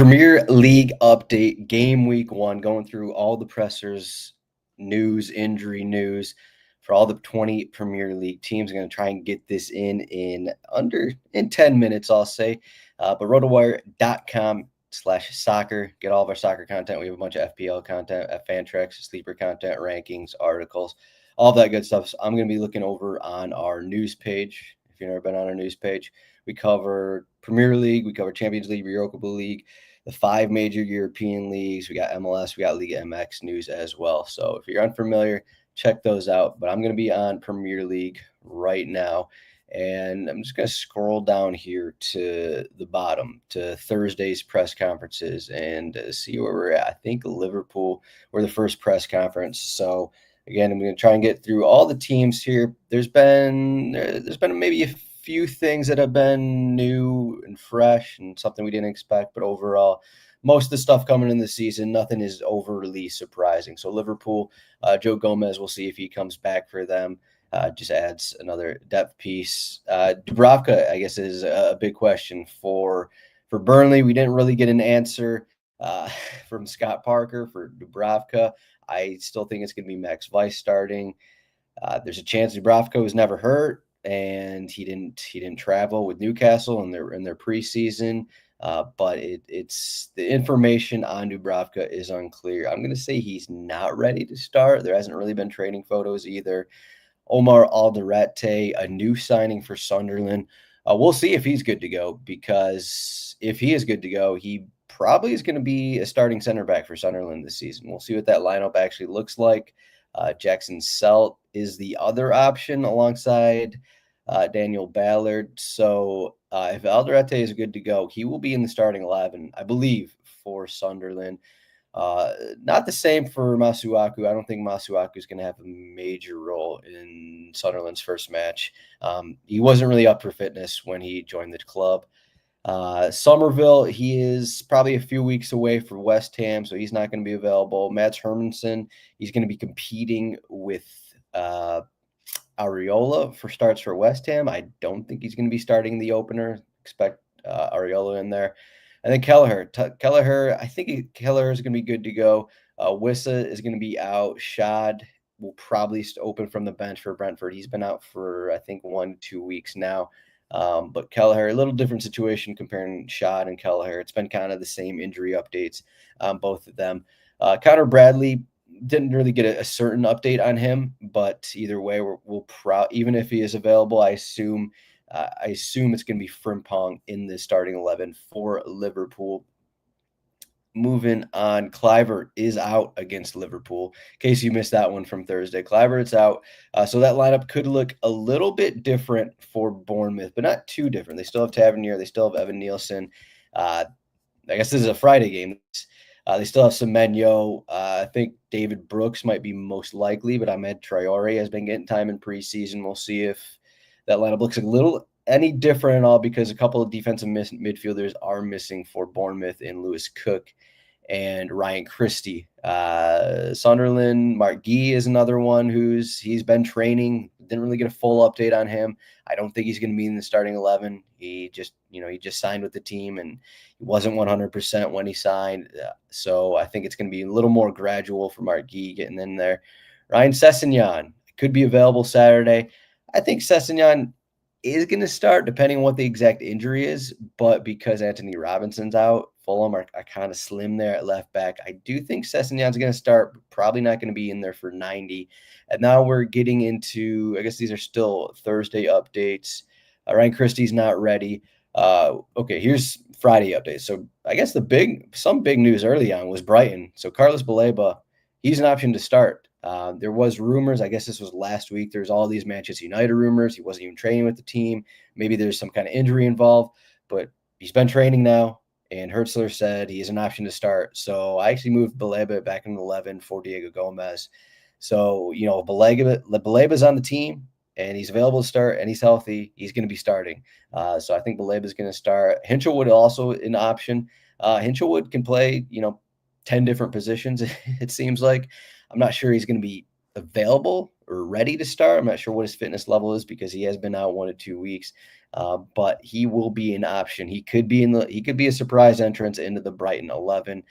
Premier League update, game week 1, going through all the pressers, news, injury news for all the 20 Premier League teams. I'm going to try and get this in 10 minutes, I'll say. But rotowire.com/soccer. Get all of our soccer content. We have a bunch of FPL content, Fantrax, sleeper content, rankings, articles, all that good stuff. So I'm going to be looking over on our news page. If you've never been on our news page, we cover Premier League, we cover Champions League, Europa League, the 5 major European leagues. We got MLS, we got Liga MX news as well. So if you're unfamiliar, check those out. But I'm going to be on Premier League right now. And I'm just going to scroll down here to the bottom, to Thursday's press conferences, and see where we're at. I think Liverpool were the first press conference. So again, I'm going to try and get through all the teams here. There's been maybe a few things that have been new and fresh and something we didn't expect, but overall, most of the stuff coming in the season, nothing is overly surprising. So Liverpool, Joe Gomez, we'll see if he comes back for them. Just adds another depth piece. Dubravka, I guess, is a big question for Burnley. We didn't really get an answer from Scott Parker for Dubravka. I still think it's going to be Max Weiss starting. There's a chance Dubravka was never hurt, and he didn't travel with Newcastle in their preseason. But it's the information on Dubravka is unclear. I'm going to say he's not ready to start. There hasn't really been training photos either. Omar Alderete, a new signing for Sunderland. We'll see if he's good to go, because if he is good to go, he probably is going to be a starting center back for Sunderland this season. We'll see what that lineup actually looks like. Jackson Selt is the other option alongside Daniel Ballard. So if Alderete is good to go, he will be in the starting 11, I believe, for Sunderland. Not the same for Masuaku. I don't think Masuaku is going to have a major role in Sunderland's first match. He wasn't really up for fitness when he joined the club. Somerville, he is probably a few weeks away for West Ham, so he's not going to be available. Mats Hermansen, he's going to be competing with Areola for starts for West Ham. I don't think he's going to be starting the opener. Expect Areola in there. And then Kelleher, I think Kelleher is going to be good to go. Wissa is going to be out. Schade will probably open from the bench for Brentford. He's been out for, I think, 1-2 weeks now. But Kelleher, a little different situation comparing Schade and Kelleher. It's been kind of the same injury updates on both of them. Connor Bradley, didn't really get a certain update on him, but either way, even if he is available, I assume it's going to be Frimpong in the starting 11 for Liverpool. Moving on, Kluivert is out against Liverpool. In case you missed that one from Thursday, Kluivert's out. So that lineup could look a little bit different for Bournemouth, but not too different. They still have Tavernier. They still have Evan Nielsen. I guess this is a Friday game. They still have Semenyo. I think David Brooks might be most likely, but Ahmed Traore has been getting time in preseason. We'll see if that lineup looks a little any different at all, because a couple of defensive midfielders are missing for Bournemouth in Lewis Cook and Ryan Christie. Sunderland, Mark Guy is another one he's been training. Didn't really get a full update on him. I don't think he's going to be in the starting 11. He just signed with the team, and he wasn't 100% when he signed. So I think it's going to be a little more gradual for Mark Guy getting in there. Ryan Sessegnon could be available Saturday. I think Sessegnon is going to start, depending on what the exact injury is, but because Anthony Robinson's out, Fulham are kind of slim there at left back. I do think Sessegnon's going to start, but probably not going to be in there for 90. And now we're getting into, I guess these are still Thursday updates. Ryan Christie's not ready. Okay, here's Friday updates. So I guess some big news early on was Brighton. So Carlos Baleba, he's an option to start. There was rumors, I guess this was last week, there's all these Manchester United rumors. He wasn't even training with the team. Maybe there's some kind of injury involved, but he's been training now, and Hertzler said he is an option to start. So I actually moved Baleba back in 11 for Diego Gomez. So, Baleba's on the team, and he's available to start, and he's healthy. He's going to be starting. So I think Baleba's going to start. Hinchelwood also an option. Hinchelwood can play, 10 different positions, it seems like. I'm not sure he's going to be available or ready to start. I'm not sure what his fitness level is because he has been out 1 to 2 weeks, but he will be an option. He could be a surprise entrance into the Brighton 11.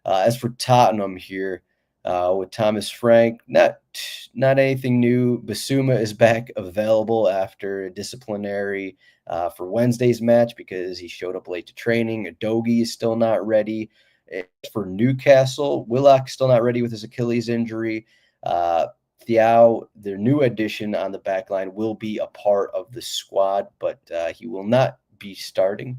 As for Tottenham here, with Thomas Frank, not anything new. Basuma is back available after a disciplinary for Wednesday's match because he showed up late to training. Adogi is still not ready. As for Newcastle, Willock still not ready with his Achilles injury. Thiaw, their new addition on the back line, will be a part of the squad, but he will not be starting.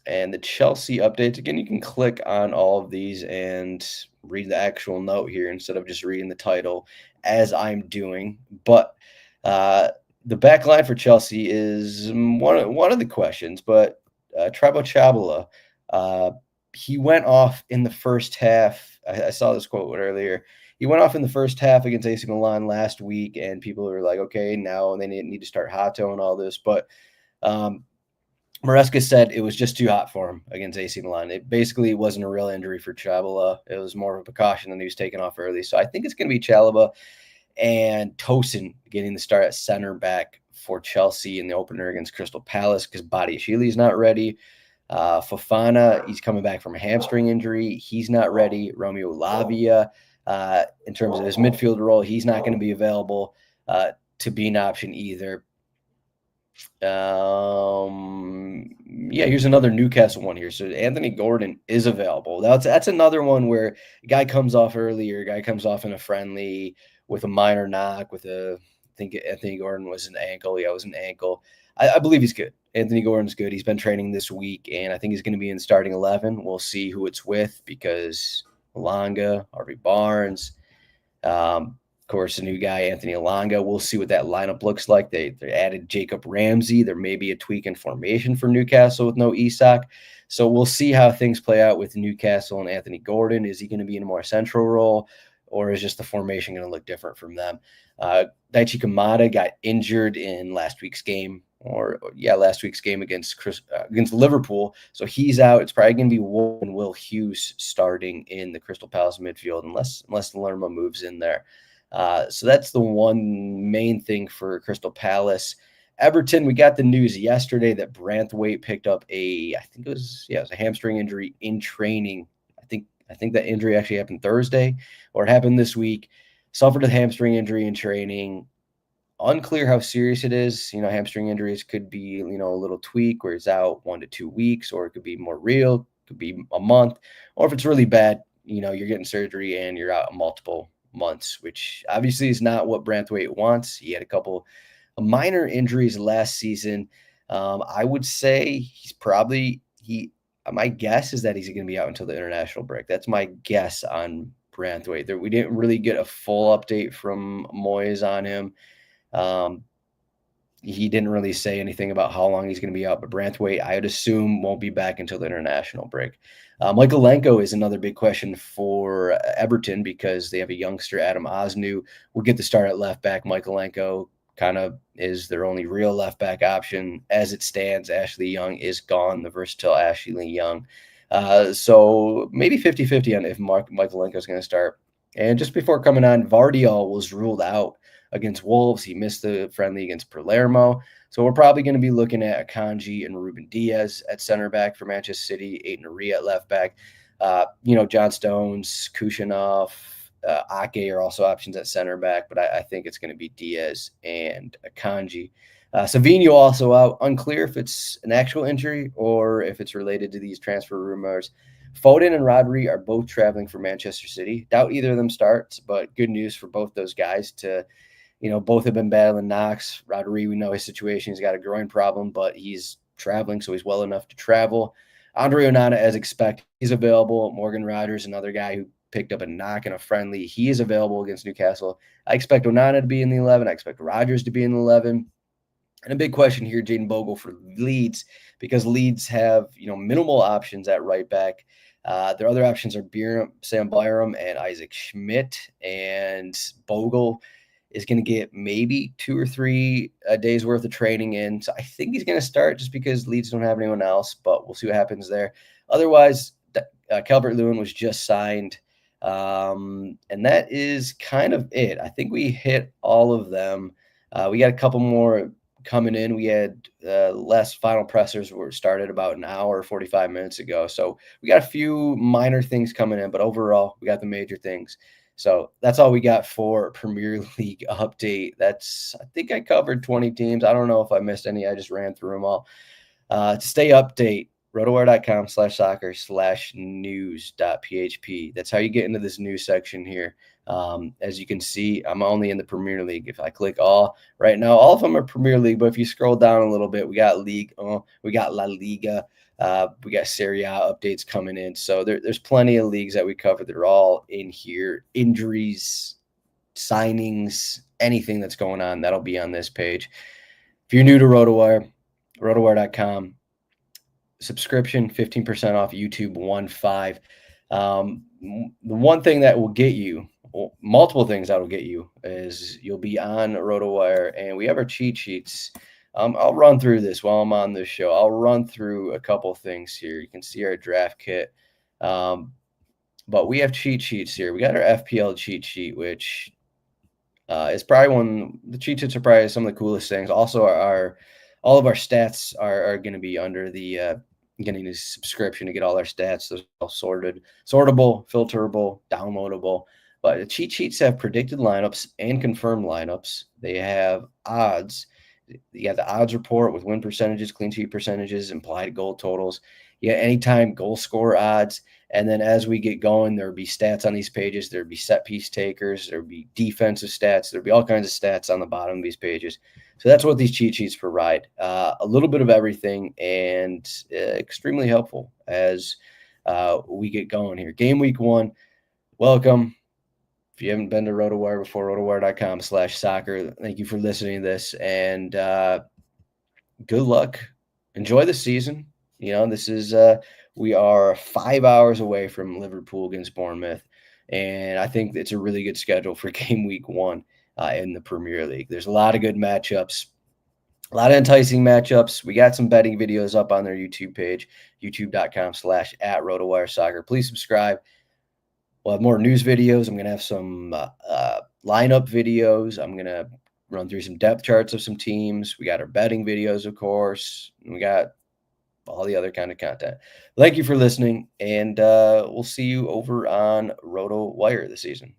And the Chelsea updates, again, you can click on all of these and read the actual note here instead of just reading the title as I'm doing. But the back line for Chelsea is one of the questions, but Trevor Chabala, he went off in the first half. I saw this quote earlier. He went off in the first half against AC Milan last week, and people were like, okay, now they need to start Hato and all this. But Maresca said it was just too hot for him against AC Milan. It basically wasn't a real injury for Chalobah. It was more of a precaution than he was taken off early. So I think it's going to be Chalobah and Tosin getting the start at center back for Chelsea in the opener against Crystal Palace because Badiashile is not ready. Fofana, he's coming back from a hamstring injury. He's not ready. Romeo Lavia, in terms of his midfield role, he's not going to be available to be an option either. Here's another Newcastle one here. So Anthony Gordon is available. That's another one where a guy comes off early or a guy comes off in a friendly with a minor knock I think Anthony Gordon was an ankle. Yeah, it was an ankle. I believe he's good. Anthony Gordon's good. He's been training this week, and I think he's going to be in starting 11. We'll see who it's with because Elanga, Harvey Barnes, of course, a new guy, Anthony Elanga. We'll see what that lineup looks like. They added Jacob Ramsey. There may be a tweak in formation for Newcastle with no Isak. So we'll see how things play out with Newcastle and Anthony Gordon. Is he going to be in a more central role, or is just the formation going to look different from them? Daichi Kamada got injured in last week's game against Liverpool. So he's out. It's probably going to be Will Hughes starting in the Crystal Palace midfield unless Lerma moves in there. So that's the one main thing for Crystal Palace. Everton, we got the news yesterday that Branthwaite picked up a hamstring injury in training. I think that injury actually happened Thursday, or it happened this week. Suffered a hamstring injury in training. Unclear how serious it is. Hamstring injuries could be, a little tweak where it's out 1 to 2 weeks, or it could be more real, could be a month, or if it's really bad, you're getting surgery and you're out multiple months, which obviously is not what Branthwaite wants. He had a couple of minor injuries last season. I would say my guess is that he's going to be out until the international break. That's my guess on Branthwaite. We didn't really get a full update from Moyes on him. He didn't really say anything about how long he's going to be out, but Branthwaite, I would assume, won't be back until the international break. Michaelenko is another big question for Everton because they have a youngster, Adam Osnu, will get the start at left back. Michaelenko kind of is their only real left back option. As it stands, Ashley Young is gone, the versatile Ashley Young. So maybe 50-50 on if Michaelenko is going to start. And just before coming on, Vardiol was ruled out against Wolves. He missed the friendly against Palermo. So we're probably going to be looking at Akanji and Ruben Diaz at center back for Manchester City, Aiden Ari at left back. John Stones, Kushanov, Ake are also options at center back, but I think it's going to be Diaz and Akanji. Savinho also out. Unclear if it's an actual injury or if it's related to these transfer rumors. Foden and Rodri are both traveling for Manchester City. Doubt either of them starts, but good news for both those guys both have been battling knocks. Rodri, we know his situation. He's got a groin problem, but he's traveling, so he's well enough to travel. Andre Onana, as expected, he's available. Morgan Rogers, another guy who picked up a knock in a friendly. He is available against Newcastle. I expect Onana to be in the 11. I expect Rogers to be in the 11. And a big question here, Jaden Bogle for Leeds, because Leeds have, minimal options at right back. Their other options are Sam Byram and Isaac Schmidt, and Bogle is going to get maybe 2 or 3 days worth of training in. So I think he's going to start just because Leeds don't have anyone else, but we'll see what happens there. Otherwise, Calvert-Lewin was just signed And that is kind of it. I think we hit all of them. We got a couple more coming in. We had less final pressers were started about an hour, 45 minutes ago. So we got a few minor things coming in, but overall, we got the major things. So that's all we got for Premier League update. I think I covered 20 teams. I don't know if I missed any. I just ran through them all. To stay update, rotowire.com/soccer/news.php. That's how you get into this news section here. As you can see, I'm only in the Premier League. If I click all right now, all of them are Premier League. But if you scroll down a little bit, we got League, we got La Liga, we got Serie A updates coming in. So there's plenty of leagues that we cover. They're all in here. Injuries, signings, anything that's going on, that'll be on this page. If you're new to RotoWire, rotowire.com. Subscription 15% off YouTube 15. The one thing that will get you, multiple things that will get you, is you'll be on RotoWire, and we have our cheat sheets. I'll run through this while I'm on this show. I'll run through a couple things here. You can see our draft kit, but we have cheat sheets here. We got our FPL cheat sheet, which is probably the cheat sheets are probably some of the coolest things. Also, all of our stats are going to be under the getting a subscription to get all our stats. Those are all sortable, filterable, downloadable. But the cheat sheets have predicted lineups and confirmed lineups. They have odds. You got the odds report with win percentages, clean sheet percentages, implied goal totals. You got anytime goal score odds. And then as we get going, there'll be stats on these pages. There'll be set piece takers. There'll be defensive stats. There'll be all kinds of stats on the bottom of these pages. So that's what these cheat sheets provide. A little bit of everything, and extremely helpful as we get going here. Game week 1, welcome. If you haven't been to RotoWire before, rotowire.com/soccer. Thank you for listening to this, and good luck. Enjoy the season. This is we are 5 hours away from Liverpool against Bournemouth, and I think it's a really good schedule for game week 1 in the Premier League. There's a lot of good matchups, a lot of enticing matchups. We got some betting videos up on their YouTube page, youtube.com/@RotoWireSoccer. Please subscribe. We'll have more news videos. I'm going to have some lineup videos. I'm going to run through some depth charts of some teams. We got our betting videos, of course. And we got all the other kind of content. Thank you for listening, and we'll see you over on RotoWire this season.